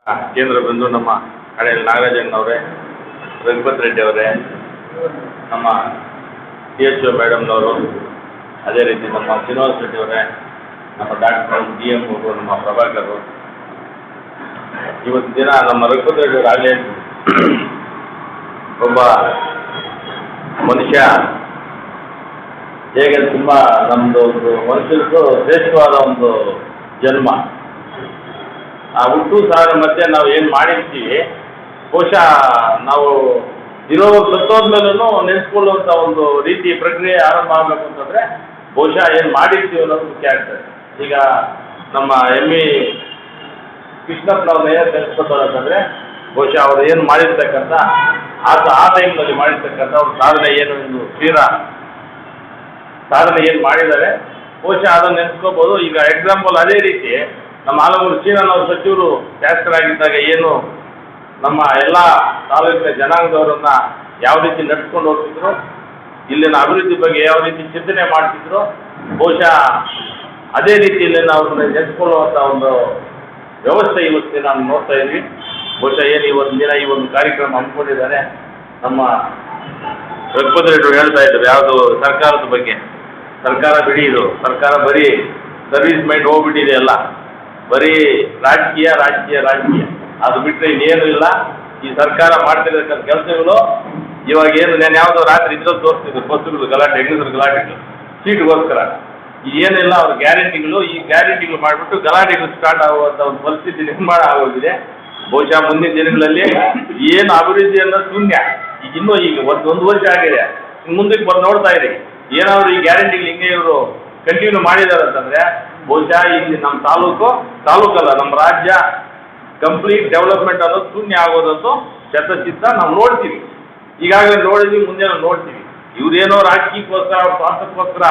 ಕೇಂದ್ರ ಬಂದು ನಮ್ಮ ಹಳೆಯಲ್ಲಿ ನಾಗರಾಜಣ್ಣವರೇ, ರಘುಪತ್ ರೆಡ್ಡಿ ಅವರೇ, ನಮ್ಮ THO ಮೇಡಮ್ನವರು, ಅದೇ ರೀತಿ ನಮ್ಮ ಶ್ರೀನಿವಾಸ ರೆಡ್ಡಿ ಅವರೇ, ನಮ್ಮ ಡಾಕ್ಟರ್ DM ಅವರು, ನಮ್ಮ ಪ್ರಭಾಕರ್. ಇವತ್ತು ದಿನ ನಮ್ಮ ರಘುಪತ್ ರೆಡ್ಡಿ ಅವರು ಆಗಲೇ ಒಬ್ಬ ಮನುಷ್ಯ ಹೇಗೆ ತುಂಬ ನಮ್ಮದು ಒಂದು ಮನುಷ್ಯರದ್ದು ಶ್ರೇಷ್ಠವಾದ ಒಂದು ಜನ್ಮ. ಆ ಹುಟ್ಟು ಸಾವಿರ ಮಧ್ಯೆ ನಾವು ಏನು ಮಾಡಿರ್ತೀವಿ, ಬಹುಶಃ ನಾವು ಸತ್ತೋದ್ಮೇಲೂ ನೆನೆಸ್ಕೊಳ್ಳುವಂಥ ಒಂದು ರೀತಿ ಪ್ರಕ್ರಿಯೆ ಆರಂಭ ಆಗಬೇಕು ಅಂತಂದರೆ ಬಹುಶಃ ಏನು ಮಾಡಿರ್ತೀವಿ ಅನ್ನೋದು ಮುಖ್ಯ ಆಗ್ತದೆ. ಈಗ ನಮ್ಮ ME ಕೃಷ್ಣಪ್ಪನವ್ರನ್ನ ಏನು ನೆನೆಸ್ಕೊತಾರೆ ಅಂತಂದರೆ ಬಹುಶಃ ಅವರು ಏನು ಮಾಡಿರ್ತಕ್ಕಂಥ ಆ ಟೈಮ್ನಲ್ಲಿ ಮಾಡಿರ್ತಕ್ಕಂಥ ಅವ್ರ ಸಾಧನೆ ಏನು ಎಂದು ಸಾಧನೆ ಏನು ಮಾಡಿದ್ದಾರೆ ಬಹುಶಃ ಅದನ್ನು ನೆನೆಸ್ಕೋಬೋದು. ಈಗ ಎಕ್ಸಾಂಪಲ್ ಅದೇ ರೀತಿ ನಮ್ಮ ಆಲಮೂರು ಶ್ರೀನವ್ರ ಸಚಿವರು ಶಾಸಕರಾಗಿದ್ದಾಗ ಏನು ನಮ್ಮ ಎಲ್ಲ ತಾಲೂಕಿನ ಜನಾಂಗದವರನ್ನ ಯಾವ ರೀತಿ ನಡೆಸ್ಕೊಂಡು ಹೋಗ್ತಿದ್ರು, ಇಲ್ಲಿನ ಅಭಿವೃದ್ಧಿ ಬಗ್ಗೆ ಯಾವ ರೀತಿ ಚಿಂತನೆ ಮಾಡ್ತಿದ್ರು, ಬಹುಶಃ ಅದೇ ರೀತಿಯಲ್ಲಿ ಅವ್ರನ್ನ ನೆನೆಸ್ಕೊಳ್ಳುವಂಥ ಒಂದು ವ್ಯವಸ್ಥೆ ಇವತ್ತು ನಾನು ನೋಡ್ತಾ ಇದ್ವಿ. ಬಹುಶಃ ಏನು ಇವತ್ತು ದಿನ ಈ ಒಂದು ಕಾರ್ಯಕ್ರಮ ಹಮ್ಮಿಕೊಂಡಿದ್ದಾರೆ. ನಮ್ಮ ರಘುಪತ್ ರೆಡ್ಡಿ ಹೇಳ್ತಾ ಇದ್ರು ಯಾವುದು ಸರ್ಕಾರದ ಬಗ್ಗೆ. ಸರ್ಕಾರ ಬಿಡಿ, ಇದು ಸರ್ಕಾರ ಬರೀ ಸರ್ವಿಸ್ ಮೈಂಡ್ ಹೋಗ್ಬಿಟ್ಟಿದೆ, ಎಲ್ಲ ಬರೀ ರಾಜಕೀಯ ಅದು ಬಿಟ್ಟರೆ ಇನ್ನೇನು ಇಲ್ಲ. ಈ ಸರ್ಕಾರ ಮಾಡ್ತಿರ್ತಕ್ಕಂಥ ಕೆಲಸಗಳು ಇವಾಗ ಏನು ನಾನು ಯಾವುದೋ ರಾತ್ರಿ ಇದ್ರಲ್ಲಿ ತೋರಿಸ್ತಿದ್ರು, ಬಸ್ಸುಗಳು ಗಲಾಟೆ, ಹೆಂಗಸರು ಗಲಾಟೆಗಳು, ಸೀಟ್ಗೋಸ್ಕರ ಏನಿಲ್ಲ ಅವ್ರ ಗ್ಯಾರಂಟಿಗಳು. ಈ ಗ್ಯಾರಂಟಿಗಳು ಮಾಡಿಬಿಟ್ಟು ಗಲಾಟೆಗಳು ಸ್ಟಾರ್ಟ್ ಆಗುವಂಥ ಒಂದು ಪರಿಸ್ಥಿತಿ ನಿರ್ಮಾಣ ಆಗೋಗಿದೆ. ಬಹುಶಃ ಮುಂದಿನ ದಿನಗಳಲ್ಲಿ ಏನು ಅಭಿವೃದ್ಧಿ ಅನ್ನೋದು ಶೂನ್ಯ. ಈಗ ಒಂದು ವರ್ಷ ಆಗಿದೆ, ಮುಂದಕ್ಕೆ ಬಂದು ನೋಡ್ತಾ ಇರಿ ಏನಾದರೂ ಈ ಗ್ಯಾರಂಟಿಗಳು ಹಿಂಗೆ ಇವರು ಕಂಟಿನ್ಯೂ ಮಾಡಿದ್ದಾರೆ ಅಂತಂದರೆ ಬಹುಶಃ ಇಲ್ಲಿ ನಮ್ಮ ತಾಲೂಕಲ್ಲ ನಮ್ಮ ರಾಜ್ಯ ಕಂಪ್ಲೀಟ್ ಡೆವಲಪ್ಮೆಂಟ್ ಅನ್ನೋದು ಶೂನ್ಯ ಆಗೋದಂತೂ ಶತಚಿತ್ತ ನಾವು ನೋಡ್ತೀವಿ. ಈಗಾಗಲೇ ನೋಡಿದ್ವಿ, ಮುಂದೆ ನೋಡ್ತೀವಿ. ಇವ್ರೇನೋ ರಾಜಕೀಯಕ್ಕೋಸ್ಕರ ಅವ್ರ ಸ್ವಾರ್ಥಕ್ಕೋಸ್ಕರ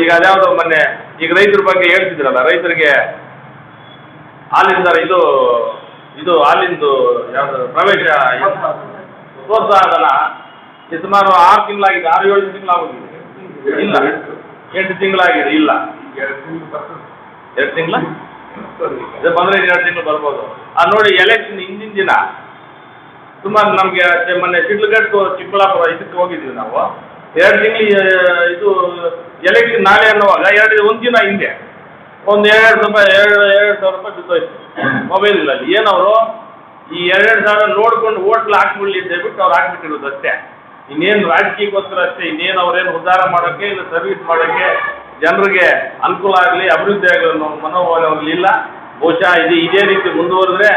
ಈಗ ಅದ್ಯಾವುದೋ ಮೊನ್ನೆ ಈಗ ರೈತರ ಬಗ್ಗೆ ಹೇಳ್ತಿದ್ರಲ್ಲ, ರೈತರಿಗೆ ಹಾಲಿಂದ ಇದು ಹಾಲಿಂದು ಯಾವುದು ಪ್ರವೇಶ ಪ್ರೋತ್ಸಾಹಧನ ಸುಮಾರು 6 ತಿಂಗಳಾಗಿದೆ, 6-7 ತಿಂಗಳಾಗೋಗಿದೆ. ಇಲ್ಲ 8 ತಿಂಗಳಾಗಿದೆ. ಇಲ್ಲ 2 ತಿಂಗಳ ಬಂದರೆ 2 ತಿಂಗಳು ಬರ್ಬೋದು. ನೋಡಿ ಎಲೆಕ್ಷನ್ ಹಿಂದಿನ ದಿನ ಸುಮಾರು ನಮಗೆ ಮೊನ್ನೆ ಶಿಡ್ಲಘಟ್ಟ ಚಿಕ್ಕಬಳ್ಳಾಪುರ ಇದಕ್ಕೆ ಹೋಗಿದ್ವಿ ನಾವು. 2 ತಿಂಗಳು ಇದು ಎಲೆಕ್ಷನ್ ನಾಳೆ ಅನ್ನುವಾಗ 1 ದಿನ ಹಿಂದೆ ಒಂದು 2,000 ರೂಪಾಯಿ ಬಿದ್ದೋಯ್ತು ಮೊಬೈಲ್ಗಳಲ್ಲಿ. ಏನವರು ಈ 2,000 ನೋಡ್ಕೊಂಡು ಹೋಟ್ಲ್ ಹಾಕ್ಬಿಡ್ಲಿ ಅಂತ ಹೇಳ್ಬಿಟ್ಟು ಅವ್ರು ಹಾಕ್ಬಿಟ್ಟಿರೋದು ಅಷ್ಟೇ. ಇನ್ನೇನು ರಾಜಕೀಯಕ್ಕೋಸ್ಕರ ಅಷ್ಟೇ, ಇನ್ನೇನು ಅವ್ರೇನು ಉದ್ಧಾರ ಮಾಡೋಕ್ಕೆ ಇಲ್ಲ ಸರ್ವಿಸ್ ಮಾಡೋಕ್ಕೆ ಜನರಿಗೆ ಅನುಕೂಲ ಆಗಲಿ ಅಭಿವೃದ್ಧಿ ಆಗಲಿ ಅನ್ನೋ ಮನೋಭಾವ ಇಲ್ಲ. ಬಹುಶಃ ಇದೇ ರೀತಿ ಮುಂದುವರೆದ್ರೆ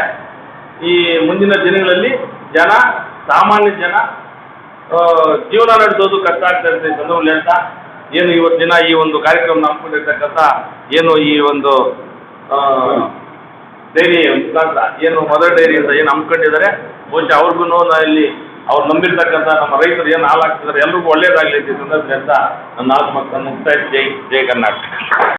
ಈ ಮುಂದಿನ ದಿನಗಳಲ್ಲಿ ಸಾಮಾನ್ಯ ಜನ ಜೀವನ ನಡೆಸೋದು ಕಷ್ಟ ಆಗ್ತಾ ಇರ್ತದೆ ಸಂದರ್ಭದಲ್ಲಿ ಅಂತ ಏನು ಇವತ್ತು ದಿನ ಈ ಒಂದು ಕಾರ್ಯಕ್ರಮ ಹಮ್ಮಿಕೊಂಡಿರ್ತಕ್ಕಂಥ ಏನು ಈ ಒಂದು ಡೈರಿ ಮುಖಾಂತರ ಏನು ಮದರ್ ಡೈರಿ ಅಂತ ಏನು ಹಮ್ಮಿಕೊಂಡಿದ್ದಾರೆ ಬಹುಶಃ ಅವ್ರಿಗೂ ಇಲ್ಲಿ ಅವ್ರು ನಂಬಿರ್ತಕ್ಕಂಥ ನಮ್ಮ ರೈತರು ಏನು ಹಾಲಾಗ್ತಿದ್ದಾರೆ ಎಲ್ರಿಗೂ ಒಳ್ಳೇದಾಗಲಿ ಅಂತ ಸಂದರ್ಭದಲ್ಲಿ ಅಂತ ನನ್ನ 4 ಮಕ್ಕಳನ್ನು ಮುಕ್ತಾಯ. ಜೈ ಕರ್ನಾಟಕ.